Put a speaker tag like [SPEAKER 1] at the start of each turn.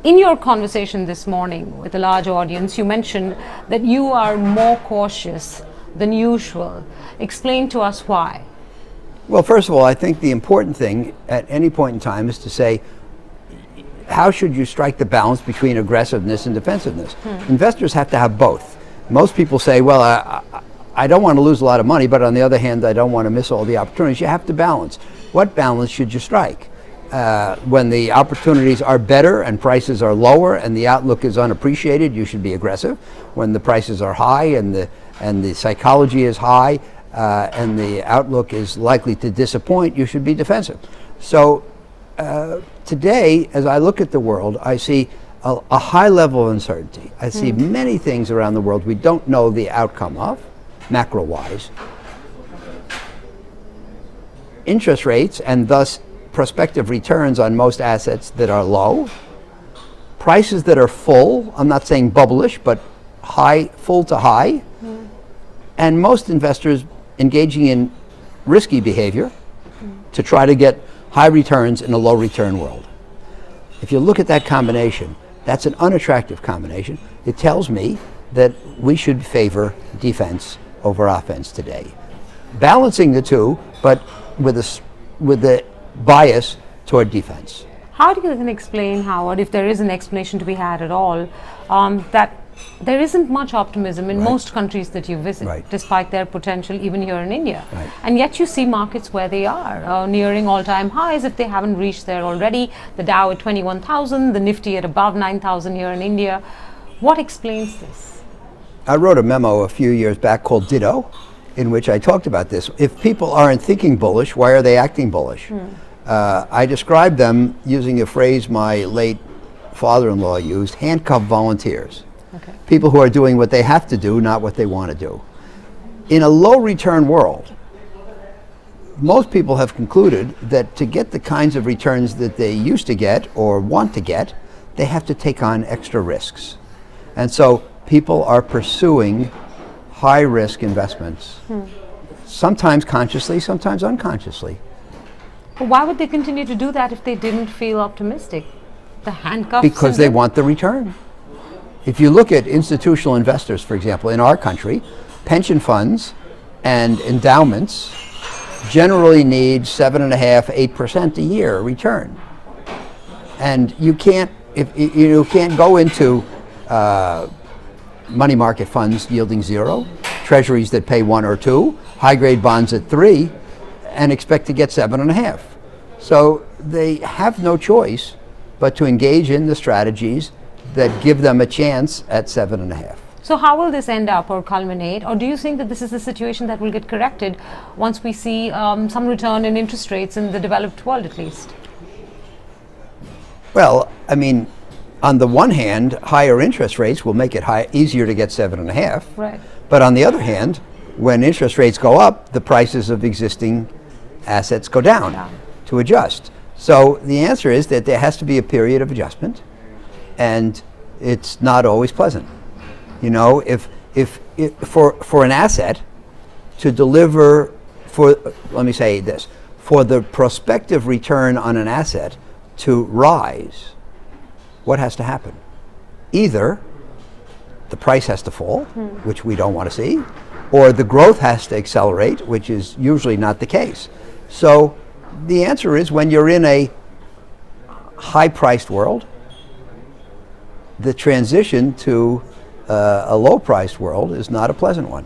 [SPEAKER 1] In your conversation this morning with a large audience, you mentioned that you are more cautious than usual. Explain to us why.
[SPEAKER 2] Well, first of all, I think the important thing at any point in time is to say, how should you strike the balance between aggressiveness and defensiveness? Investors have to have both. Most people say, well, I don't want to lose a lot of money, but on the other hand, I don't want to miss all the opportunities. You have to balance. What balance should you strike? When the opportunities are better and prices are lower and the outlook is unappreciated, you should be aggressive. When the prices are high and the psychology is high and the outlook is likely to disappoint, you should be defensive. So today, as I look at the world, I see a high level of uncertainty. I see many things around the world we don't know the outcome of, macro-wise. Interest rates and thus prospective returns on most assets that are low, prices that are full, I'm not saying bubblish, but high, full to high, and most investors engaging in risky behavior to try to get high returns in a low return world. If you look at that combination, that's an unattractive combination. It tells me that we should favor defense over offense today. Balancing the two, but with the bias toward defense.
[SPEAKER 1] How do you then explain, Howard, if there is an explanation to be had at all, that there isn't much optimism in most countries that you visit, despite their potential, even here in India. And yet you see markets where they are, nearing all-time highs if they haven't reached there already, the Dow at 21,000, the Nifty at above 9,000 here in India. What explains this?
[SPEAKER 2] I wrote a memo a few years back called Ditto, in which I talked about this. If people aren't thinking bullish, why are they acting bullish? I described them using a phrase my late father-in-law used, handcuffed volunteers. People who are doing what they have to do, not what they want to do. In a low return world, most people have concluded that to get the kinds of returns that they used to get or want to get, they have to take on extra risks. And so people are pursuing high risk investments, sometimes consciously, sometimes unconsciously.
[SPEAKER 1] But why would they continue to do that if they didn't feel optimistic? The handcuffs?
[SPEAKER 2] Because they want the return. If you look at institutional investors, for example, in our country, pension funds and endowments generally need 7.5%, 8% a year return. And you can't go into money market funds yielding 0, treasuries that pay 1 or 2, high grade bonds at 3, and expect to get 7.5. So they have no choice but to engage in the strategies that give them a chance at 7.5.
[SPEAKER 1] So how will this end up or culminate? Or do you think that this is a situation that will get corrected once we see some return in interest rates in the developed world at least?
[SPEAKER 2] Well, I mean, on the one hand, higher interest rates will make it easier to get 7.5.
[SPEAKER 1] Right.
[SPEAKER 2] But on the other hand, when interest rates go up, the prices of existing assets go down to adjust. So the answer is that there has to be a period of adjustment, and it's not always pleasant. You know, if for an asset to deliver, let me say this, for the prospective return on an asset to rise, what has to happen? Either the price has to fall, which we don't want to see, or the growth has to accelerate, which is usually not the case. So the answer is, when you're in a high-priced world, the transition to a low-priced world is not a pleasant one.